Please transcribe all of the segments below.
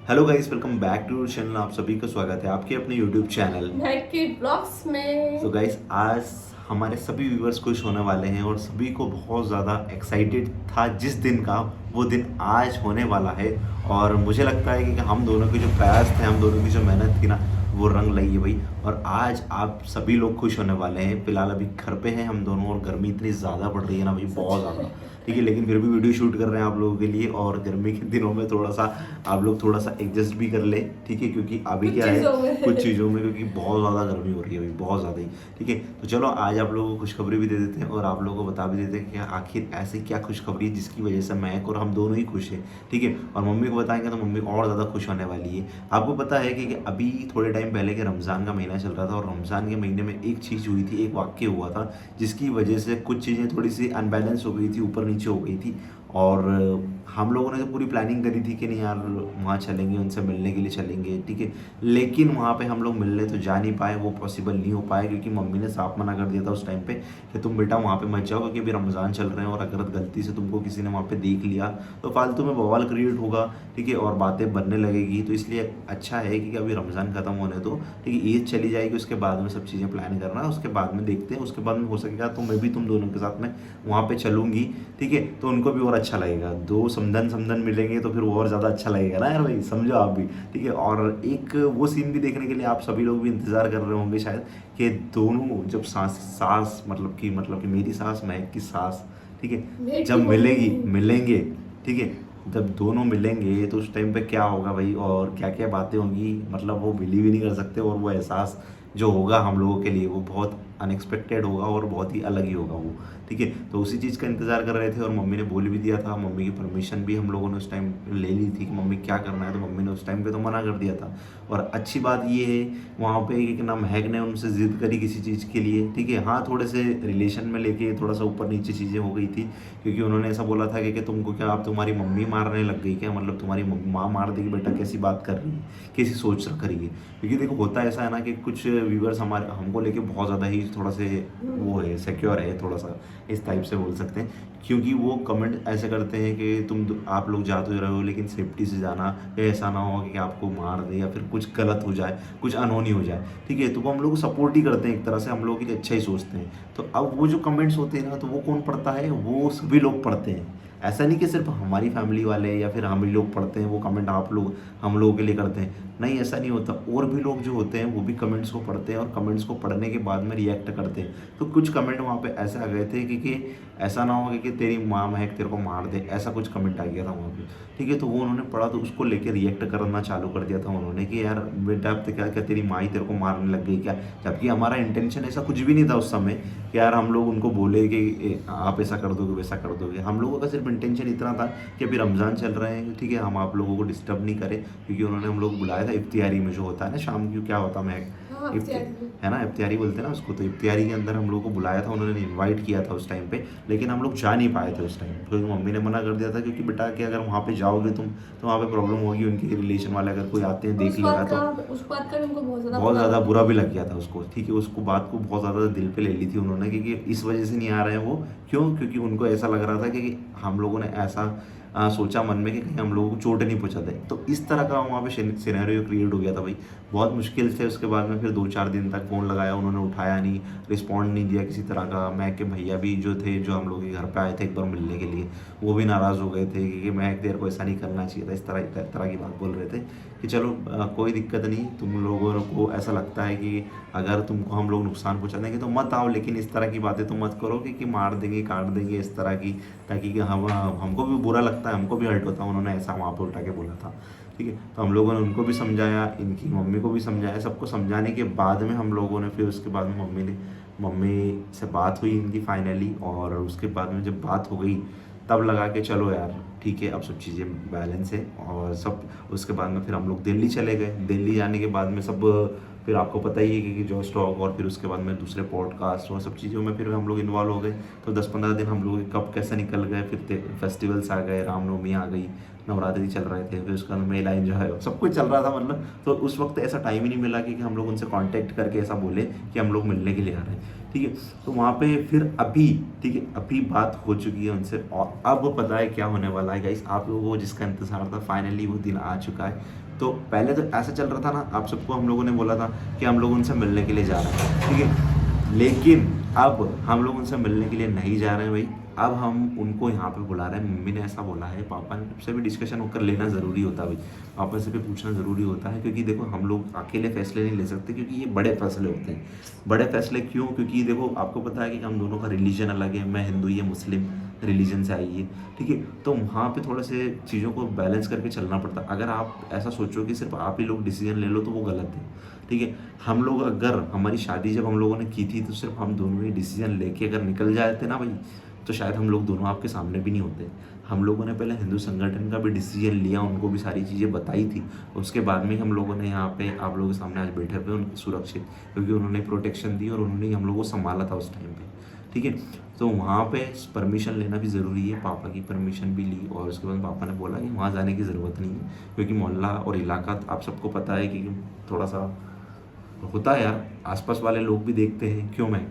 Hello guys, welcome back to channel. आप सभी का स्वागत है आपके अपने यूट्यूब चैनल नाइट के ब्लॉग्स तो में। गाइस आज हमारे सभी व्यूवर्स खुश होने वाले हैं और सभी को बहुत ज़्यादा एक्साइटेड था जिस दिन का वो दिन आज होने वाला है। और मुझे लगता है कि हम दोनों के जो प्रयास थे, हम दोनों की जो मेहनत थी ना, वो रंग लाई है भाई। और आज आप सभी लोग खुश होने वाले हैं। फिलहाल अभी घर पे हैं हम दोनों और गर्मी इतनी ज़्यादा पड़ रही है ना भाई, बहुत ज़्यादा। ठीक है, लेकिन फिर भी वीडियो शूट कर रहे हैं आप लोगों के लिए। और गर्मी के दिनों में थोड़ा सा आप लोग थोड़ा सा एडजस्ट भी कर ले, ठीक है, क्योंकि अभी कुछ क्या है, चीजों में कुछ चीज़ों में, क्योंकि बहुत ज़्यादा गर्मी हो रही है भाई, बहुत ज़्यादा ही। ठीक है, तो चलो आज आप लोगों को खुशखबरी भी दे देते हैं और आप लोगों को बता भी देते हैं कि आखिर ऐसी क्या खुशखबरी है जिसकी वजह से मैं और हम दोनों ही खुश हैं। ठीक है, और मम्मी को बताएंगे तो मम्मी और ज़्यादा खुश होने वाली है। आपको पता है कि अभी थोड़े टाइम पहले के रमज़ान का महीना चल रहा था और रमज़ान के महीने में एक चीज़ हुई थी, एक वाक्य हुआ था जिसकी वजह से कुछ चीज़ें थोड़ी सी अनबैलेंस हो गई थी, ऊपर नीचे हो गई थी। और हम लोगों ने तो पूरी प्लानिंग करी थी कि नहीं यार, वहाँ चलेंगे, उनसे मिलने के लिए चलेंगे, ठीक है। लेकिन वहाँ पे हम लोग मिलने तो जा नहीं पाए, वो पॉसिबल नहीं हो पाया क्योंकि मम्मी ने साफ मना कर दिया था उस टाइम पे कि तुम बेटा वहाँ पे मत जाओ क्योंकि अभी रमज़ान चल रहे हैं और अगर गलती से तुमको किसी ने वहाँ पे देख लिया तो फालतू में बवाल क्रिएट होगा, ठीक है, और बातें बनने लगेगी। तो इसलिए अच्छा है कि अभी रमज़ान ख़त्म होने दो, ठीक है, ईद चली जाएगी, उसके बाद में सब चीज़ें प्लान करना, उसके बाद में देखते हैं, उसके बाद में हो सकेगा तो मैं भी तुम दोनों के साथ में वहाँ पे चलूँगी। ठीक है, तो उनको भी और अच्छा लगेगा, दो समधन समधन मिलेंगे तो फिर वो और ज़्यादा अच्छा लगेगा ना यार भाई, समझो आप भी। ठीक है, और एक वो सीन भी देखने के लिए आप सभी लोग भी इंतज़ार कर रहे होंगे शायद कि दोनों जब सास सास मतलब कि मेरी सास, महक की सास, ठीक है, मेट की जब मम्मी। मिलेंगे, ठीक है, जब दोनों मिलेंगे तो उस टाइम पे क्या होगा भाई और क्या क्या बातें होंगी, मतलब वो बिलीव ही नहीं कर सकते। और वो एहसास जो होगा हम लोगों के लिए वो बहुत अनएक्सपेक्टेड होगा और बहुत ही अलग ही होगा वो। ठीक है, तो उसी चीज़ का इंतज़ार कर रहे थे और मम्मी ने बोल भी दिया था, मम्मी की परमिशन भी हम लोगों ने उस टाइम ले ली थी कि मम्मी क्या करना है, तो मम्मी ने उस टाइम पे तो मना कर दिया था। और अच्छी बात ये है वहाँ पे कि ना महक ने उनसे ज़िद करी किसी चीज़ के लिए, ठीक है, हाँ थोड़े से रिलेशन में लेके थोड़ा सा ऊपर नीचे चीज़ें हो गई थी क्योंकि उन्होंने ऐसा बोला था कि तुमको क्या, अब तुम्हारी मम्मी मारने लग गई क्या, मतलब तुम्हारी माँ मार देगी बेटा, कैसी बात कर रही है, कैसी सोच रख रही है। क्योंकि देखो होता ऐसा है ना कि कुछ व्यूवर्स हमारे हमको लेके बहुत ज़्यादा ही थोड़ा से वो है, सिक्योर है थोड़ा सा, इस टाइप से बोल सकते हैं। क्योंकि वो कमेंट ऐसे करते हैं कि आप लोग जा तो रहे हो लेकिन सेफ्टी से जाना, या ऐसा ना हो कि आपको मार दे या फिर कुछ गलत हो जाए, कुछ अनहोनी हो जाए। ठीक है, तो वो हम लोग को सपोर्ट ही करते हैं, एक तरह से हम लोग के लिए अच्छा ही सोचते हैं। तो अब वो जो कमेंट्स होते हैं ना, तो वो कौन पढ़ता है, वो सभी लोग पढ़ते हैं। ऐसा नहीं कि सिर्फ हमारी फैमिली वाले या फिर हम ही लोग पढ़ते हैं वो कमेंट, आप लोग हम लोगों के लिए करते हैं, नहीं ऐसा नहीं होता। और भी लोग जो होते हैं वो भी कमेंट्स को पढ़ते हैं और कमेंट्स को पढ़ने के बाद में रिएक्ट करते हैं। तो कुछ कमेंट वहाँ पे ऐसे आ गए थे कि ऐसा ना हो कि तेरी माँ महक तेरे को मार दे, ऐसा कुछ कमेंट आ गया था वहाँ पे। ठीक है, तो वो उन्होंने पढ़ा तो उसको लेके रिएक्ट करना चालू कर दिया था उन्होंने कि यार बेटा अब तो क्या क्या तेरी माँ ही तेरे को मारने लग गई क्या। जबकि हमारा इंटेंशन ऐसा कुछ भी नहीं था उस समय कि यार हम लोग उनको बोले कि आप ऐसा कर दोगे वैसा कर दोगे। हम लोगों का सिर्फ इंटेंशन इतना था कि अभी रमज़ान चल रहे हैं, ठीक है, हम आप लोगों को डिस्टर्ब नहीं करें, क्योंकि उन्होंने हम लोग बुलाया था इफ्तियारी में, जो होता है ना शाम की, क्या होता है महक, हाँ, इफ्ति है ना, इफ्तियारी बोलते हैं ना उसको। तो इफ्तियारी के अंदर हम लोगों को बुलाया था, उन्होंने इनवाइट किया था उस टाइम पे, लेकिन हम लोग जा नहीं पाए थे उस टाइम क्योंकि मम्मी ने मना कर दिया था क्योंकि बेटा कि अगर वहाँ पे जाओगे तुम तो वहाँ पे प्रॉब्लम होगी, उनके रिलेशन वाले अगर कोई आते हैं देख लेगा तो। उस बात का भी उनको बहुत ज्यादा बहुत बुरा ज़्यादा लग बुरा गया। भी लग गया था उसको, ठीक है, उसको बात को बहुत ज़्यादा दिल पे ले ली थी उन्होंने क्योंकि इस वजह से नहीं आ रहे हैं वो। क्यों, क्योंकि उनको ऐसा लग रहा था कि हम लोगों ने ऐसा सोचा मन में कि कहीं हम लोगों को चोट नहीं पहुंचा दे। तो इस तरह का वहाँ पे सिनेरियो क्रिएट हो गया था भाई, बहुत मुश्किल से। उसके बाद में फिर 2-4 दिन तक फ़ोन लगाया, उन्होंने उठाया नहीं, रिस्पॉन्ड नहीं दिया किसी तरह का। मैं के भैया भी जो थे, जो हम लोग के घर पे आए थे एक बार मिलने के लिए, वो भी नाराज़ हो गए थे कि मैं देर को ऐसा नहीं करना चाहिए था, इस तरह की बात बोल रहे थे कि चलो कोई दिक्कत नहीं, तुम लोगों को ऐसा लगता है कि अगर तुमको हम लोग नुकसान पहुंचा देंगे तो मत आओ, लेकिन इस तरह की बातें तो मत करो कि मार देंगे काट देंगे इस तरह की, ताकि कि हम हमको भी बुरा लगता है, हमको भी हर्ट होता है। उन्होंने ऐसा वहाँ पर उठा के बोला था। ठीक है, तो हम लोगों ने उनको भी समझाया, इनकी मम्मी को भी समझाया, सबको समझाने के बाद में हम लोगों ने फिर उसके बाद में मम्मी से बात हुई इनकी फाइनली। और उसके बाद में जब बात हो गई तब लगा कि चलो यार ठीक है, अब सब चीज़ें बैलेंस है और सब। उसके बाद में फिर हम लोग दिल्ली चले गए। दिल्ली जाने के बाद में सब फिर आपको पता ही है कि जो स्टॉक और फिर उसके बाद में दूसरे पॉडकास्ट और सब चीज़ों में फिर हम लोग इन्वॉल्व हो गए। तो 10-15 दिन हम लोग कब कैसे निकल गए, फिर फेस्टिवल्स आ गए, रामनवमी आ गई, नवरात्रि चल रहे थे, फिर उसका मेला एंजॉय सब कुछ चल रहा था मतलब। तो उस वक्त ऐसा टाइम ही नहीं मिला कि हम लोग उनसे कांटेक्ट करके ऐसा बोले कि हम लोग मिलने के लिए आ रहे हैं, ठीक है। तो वहाँ पे फिर अभी, ठीक है, अभी बात हो चुकी है उनसे और अब पता है क्या होने वाला है गाइस। आप लोगों को जिसका इंतजार था फाइनली वो दिन आ चुका है। तो पहले तो ऐसा चल रहा था ना, आप सबको हम लोगों ने बोला था कि हम लोग उनसे मिलने के लिए जा रहे हैं, ठीक है। लेकिन अब हम लोग उनसे मिलने के लिए नहीं जा रहे हैं भाई, अब हम उनको यहाँ पे बुला रहे हैं। मम्मी ने ऐसा बोला है, पापा से भी डिस्कशन होकर लेना ज़रूरी होता है भाई, पापा से भी पूछना ज़रूरी होता है, क्योंकि देखो हम लोग अकेले फैसले नहीं ले सकते, क्योंकि ये बड़े फैसले होते हैं। बड़े फैसले क्यों? क्योंकि देखो आपको पता है कि हम दोनों का रिलीजन अलग है, मैं हिंदू, ये मुस्लिम रिलीजन से आई है, ठीक है। तो वहाँ पे थोड़े से चीज़ों को बैलेंस करके चलना पड़ता है। अगर आप ऐसा सोचो कि सिर्फ आप ही लोग डिसीजन ले लो तो वो गलत है, ठीक है। हम लोग अगर हमारी शादी जब हम लोगों ने की थी तो सिर्फ हम दोनों ही डिसीजन लेके अगर निकल जाते ना भाई, तो शायद हम लोग दोनों आपके सामने भी नहीं होते। हम लोगों ने पहले हिंदू संगठन का भी डिसीजन लिया, उनको भी सारी चीज़ें बताई थी, उसके बाद में हम लोगों ने यहाँ पे आप लोगों के सामने आज बैठे हुए उनकी सुरक्षित, क्योंकि उन्होंने प्रोटेक्शन दी और उन्होंने ही हम लोगों को संभाला था उस टाइम पे, ठीक है। तो वहाँ पे परमिशन लेना भी ज़रूरी है, पापा की परमिशन भी ली और उसके बाद पापा ने बोला कि वहाँ जाने की ज़रूरत नहीं है, क्योंकि मोहल्ला और इलाका आप सबको पता है कि थोड़ा सा होता है यार, आसपास वाले लोग भी देखते हैं, क्यों मैं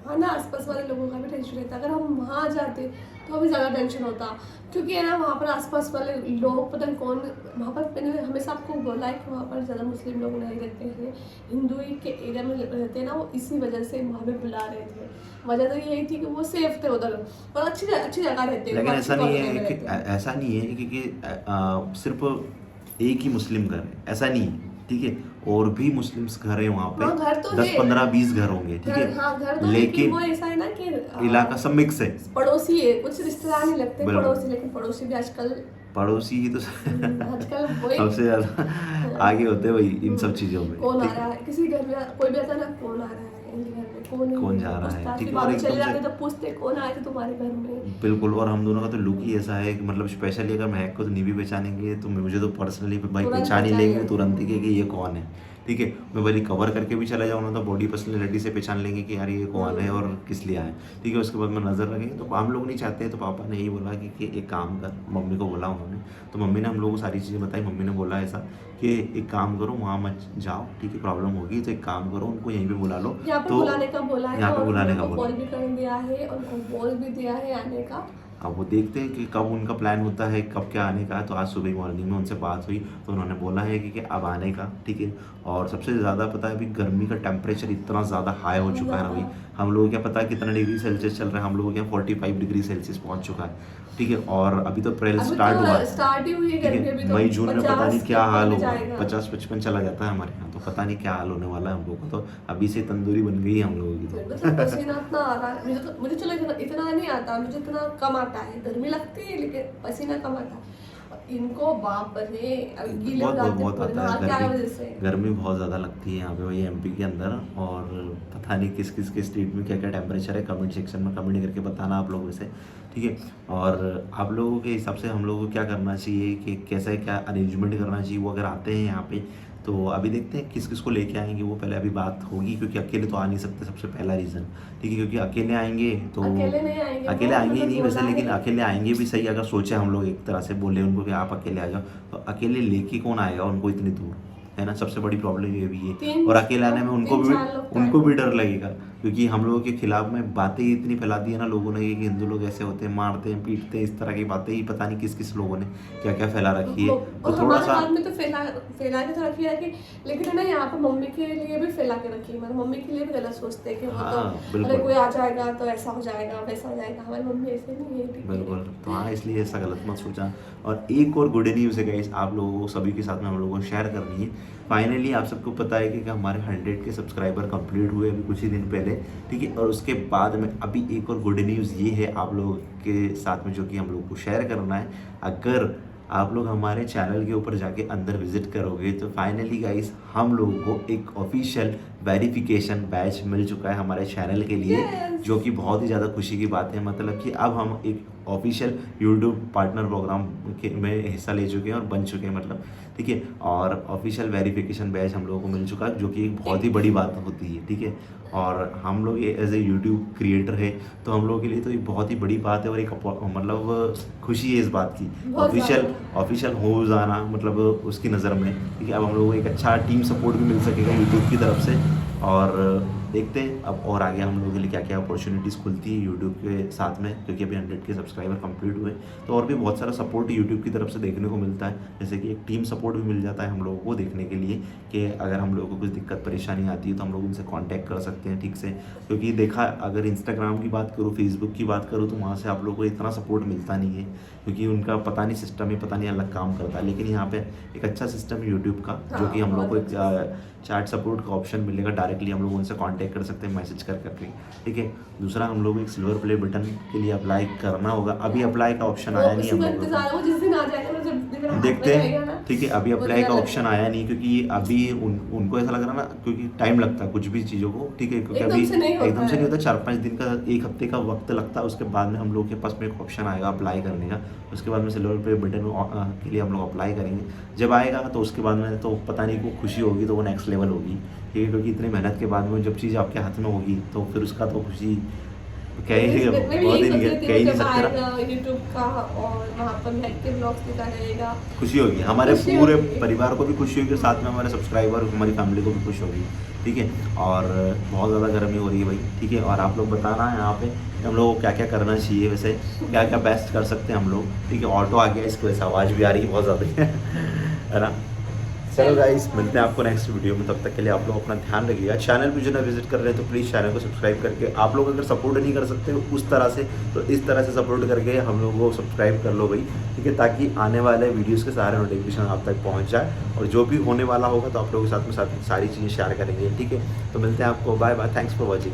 हाँ ना, आसपास वाले लोगों का भी टेंशन रहता। अगर हम वहाँ जाते तो हमें ज़्यादा टेंशन होता, क्योंकि है ना वहाँ पर आसपास वाले लोग पता नहीं कौन, वहाँ पर मैंने हमेशा आपको बोला है कि वहाँ पर ज़्यादा मुस्लिम लोग नहीं रहते हैं, हिंदू ही के एरिया में रहते हैं ना, वो इसी वजह से वहाँ पे बुला रहे थे। वजह तो यही थी कि वो सेफ थे उधर और अच्छी अच्छी जगह रहते हैं। लेकिन वो ऐसा अच्छी नहीं कॉलोनी में है कि रहते हैं। ऐसा नहीं है कि सिर्फ एक ही मुस्लिम घर है, ऐसा नहीं है, ठीक है। और भी मुस्लिम्स घर है वहाँ पे, हाँ, घर तो 10 है। 15 20 घर होंगे, ठीक है। हाँ घर तो, लेकिन वो ऐसा है ना कि इलाका सब मिक्स है, पड़ोसी है, कुछ रिश्तेदार नहीं लगते बिल्कुल। पड़ोसी, लेकिन पड़ोसी भी आजकल पड़ोसी ही तो आजकल वही सबसे ज़्यादा आगे होते हैं भाई इन सब चीज़ों में, कौन आ ठीक रहा है। है, किसी घर में कोई भी आता है ना, कौन आ रहा है इनके घर में, कौन जा रहा है, पूछताछ ठीक की है। और बात एकदम चले जाते से तो पूछते कौन आए थे तुम्हारे घर में। बिल्कुल, और हम दोनों का तो लुक ही ऐसा है कि मतलब स्पेशली अगर महक को तो नहीं भी पहचानेंगे तो मुझे तो पर्सनली भाई तुरंत पहचान ही पहचान लेंगे लेंगे। तुरंत ही कि ये कौन है, ठीक है। मैं भले कवर करके भी चला जाऊँ ना तो बॉडी पर्सनैलिटी से पहचान लेंगे कि यार ये कौन है और किस लिए आए, ठीक है। उसके बाद में नज़र लगेंगे। तो हम लोग नहीं चाहते, तो पापा ने यही बोला कि एक काम कर, मम्मी को बोला उन्होंने, तो मम्मी ने हम लोगों को सारी चीज़ें बताई। मम्मी ने बोला ऐसा कि एक काम करो, वहाँ मत जाओ, ठीक है, प्रॉब्लम होगी तो एक काम करो, उनको यहीं पे बुला लो। यहाँ पे तो बुलाने का बोला है यहाँ पे और बुलाने का उनको बोला। कॉल भी कर दिया है और उनको बोल भी दिया है आने का। अब वो देखते हैं कि कब उनका प्लान होता है, कब क्या आने का है। तो आज सुबह मॉर्निंग में उनसे बात हुई तो उन्होंने बोला है कि अब आने का, ठीक है। और सबसे ज़्यादा पता है अभी गर्मी का टेम्परेचर इतना ज़्यादा हाई हो चुका है ना भाई, हम लोगों को क्या पता है कितना डिग्री सेल्सियस चल रहा है, हम लोगों के यहाँ 45 डिग्री सेल्सियस पहुँच चुका है, ठीक है। और अभी तो अप्रैल स्टार्ट हुआ है, स्टार्ट ही हुई है ठीक गर्मी, है। अभी तो मई जून में पता नहीं 50 क्या हाल के होगा, जाएगा। 50-55 चला जाता है हमारे यहाँ, तो पता नहीं क्या हाल होने वाला है हम लोगों का। तो अभी से तंदूरी बन गई है हम लोगों की तो मतलब पसीना इतना आ रहा है, मुझे चलो इतना नहीं आता, मुझे इतना कम आता है, गर्मी लगती है लेकिन पसीना कम आता है। और इनको बाप रे गीले हो जाते हैं बहुत पूरे, आता हाँ, क्या है वजह से। गर्मी बहुत ज़्यादा लगती है यहाँ पे भाई एमपी के अंदर। और पता नहीं किस किस के स्टेट में क्या क्या टेम्परेचर है, कमेंट सेक्शन में कमेंट करके बताना आप लोगों से, ठीक है। और आप लोगों के हिसाब से हम लोगों को क्या करना चाहिए, कि कैसा क्या अरेंजमेंट करना चाहिए, वो अगर आते हैं यहाँ पे तो अभी देखते हैं किस किस को लेके आएंगे, वो पहले अभी बात होगी, क्योंकि अकेले तो आ नहीं सकते, सबसे पहला रीज़न, ठीक है। क्योंकि अकेले आएंगे तो अकेले नहीं आएंगे, अकेले वो आएंगे ही मतलब नहीं वैसे, बोला लेकिन है। अकेले आएंगे भी सही अगर सोचे हम लोग, एक तरह से बोले उनको कि आप अकेले आ जाओ, तो अकेले लेके कौन आएगा उनको इतनी दूर, है ना। सबसे बड़ी प्रॉब्लम ये भी है। और अकेले आने में उनको भी 3-4 लोग उनको भी डर लगेगा, क्योंकि हम लोगों के खिलाफ में बातें इतनी फैला दी है ना लोगों ने कि हिंदू लोग ऐसे होते हैं, मारते हैं, पीटते हैं, इस तरह की बातें ही पता नहीं किस किस लोगों ने क्या क्या फैला रखी है। तो थोड़ा हमारे सा हाथ में तो फैला के तो रखी है कि, लेकिन है ना यहाँ पे मम्मी के लिए भी फैला के रखी है, मतलब मम्मी के लिए भी गलत सोचते हैं कि वो हाँ, तो बिल्कुल। अरे कोई आ जाएगा तो ऐसा हो जाएगा वैसा हो जाएगा। हमारी मम्मी ऐसे नहीं है, ठीक है। बिल्कुल, तो हाँ इसलिए ऐसा गलत मत सोचा। और एक और गुड न्यूज़ है गाइस, आप लोगों को सभी के साथ में हम लोगों को शेयर करनी है। फाइनली आप सबको पता है कि हमारे 100 के सब्सक्राइबर कंप्लीट हुए अभी कुछ ही दिन पहले, ठीक है। और उसके बाद में अभी एक और गुड न्यूज़ ये है आप लोगों के साथ में, जो कि हम लोग को शेयर करना है। अगर आप लोग हमारे चैनल के ऊपर जाके अंदर विजिट करोगे तो फाइनली गाइस हम लोगों को एक ऑफिशियल वेरिफिकेशन बैच मिल चुका है हमारे चैनल के लिए, Yes! जो कि बहुत ही ज़्यादा खुशी की बात है। मतलब कि अब हम एक ऑफिशियल यूट्यूब पार्टनर प्रोग्राम में हिस्सा ले चुके हैं और बन चुके हैं मतलब, ठीक है। और ऑफिशियल वेरिफिकेशन बैच हम लोगों को मिल चुका है, जो कि एक बहुत ही बड़ी बात होती है, ठीक है। और हम लोग ये एज ए यूट्यूब क्रिएटर है, तो हम लोगों के लिए तो ये बहुत ही बड़ी बात है और एक मतलब खुशी है इस बात की, ऑफिशियल हो जाना मतलब उसकी नज़र में, ठीक है। अब हम लोगों को एक अच्छा टीम सपोर्ट भी मिल सकेगा यूट्यूब की तरफ से, और देखते हैं अब और आगे हम लोगों के लिए क्या क्या अपॉर्चुनिटीज़ खुलती है यूट्यूब के साथ में, क्योंकि अभी 100 के सब्सक्राइबर कंप्लीट हुए, तो और भी बहुत सारा सपोर्ट यूट्यूब की तरफ से देखने को मिलता है। जैसे कि एक टीम सपोर्ट भी मिल जाता है हम लोगों को देखने के लिए कि अगर हम लोगों को कुछ दिक्कत परेशानी आती है तो हम लोग उनसे कांटेक्ट कर सकते हैं ठीक से, क्योंकि देखा अगर इंस्टाग्राम की बात करूँ, फेसबुक की बात करूँ, तो वहाँ से आप लोगों को इतना सपोर्ट मिलता नहीं है, क्योंकि उनका पता नहीं सिस्टम है, पता नहीं अलग काम करता है। लेकिन यहाँ पे एक अच्छा सिस्टम है यूट्यूब का, जो कि हम लोग को एक चैट सपोर्ट का ऑप्शन मिलेगा, डायरेक्टली हम लोग उनसे कांटेक्ट कर सकते हैं मैसेज कर करके, ठीक है। दूसरा हम लोग एक सिल्वर प्ले बटन के लिए अप्लाई करना होगा, अभी अप्लाई का ऑप्शन आया नहीं हम लोगों को, देखते हैं, ठीक है। अभी अप्लाई का ऑप्शन आया नहीं, क्योंकि अभी उनको ऐसा लग रहा ना, क्योंकि टाइम लगता है कुछ भी चीज़ों को, ठीक है, क्योंकि अभी एकदम से नहीं होता, 4-5 दिन का, 1 हफ्ते का वक्त लगता है। उसके बाद में हम लोग के पास में एक ऑप्शन आएगा अप्लाई करने का, उसके बाद में सिल्वर प्ले बटन के लिए हम लोग अप्लाई करेंगे। जब आएगा तो उसके बाद में तो पता नहीं को खुशी होगी तो वो नेक्स्ट लेवल होगी, ठीक है, क्योंकि इतनी मेहनत के बाद में जब चीज़ आपके हाथ में होगी तो फिर उसका तो खुशी कह ही नहीं सकते ना, यूट्यूब का, और वहाँ पर एक्टिव ब्लॉग्स दिखाएगा, खुशी होगी, हमारे पूरे परिवार को भी खुशी होगी, साथ में हमारे सब्सक्राइबर, हमारी फैमिली को भी खुश होगी, ठीक है। और बहुत ज़्यादा गर्मी हो रही है भाई, ठीक है, और आप लोग बताना है यहाँ पे हम लोग को क्या क्या करना चाहिए, वैसे क्या क्या बेस्ट कर सकते हैं हम लोग, ठीक है। ऑटो आ गया, इसकी वजह से आवाज़ भी आ रही है बहुत ज़्यादा है ना। चलो गाइस, मिलते हैं आपको नेक्स्ट वीडियो में, तब तक के लिए आप लोग अपना ध्यान रखिएगा। चैनल पे जो ना विजिट कर रहे हैं तो प्लीज़ चैनल को सब्सक्राइब करके, आप लोग अगर सपोर्ट नहीं कर सकते उस तरह से, तो इस तरह से सपोर्ट करके हम लोगों को सब्सक्राइब कर लो भाई, ठीक है, ताकि आने वाले वीडियोज़ के सारे नोटिफिकेशन आप तक पहुँच जाए, और जो भी होने वाला होगा तो आप लोगों के साथ में सारी चीज़ें शेयर करेंगे, ठीक है। तो मिलते हैं आपको, bye bye, thanks for watching.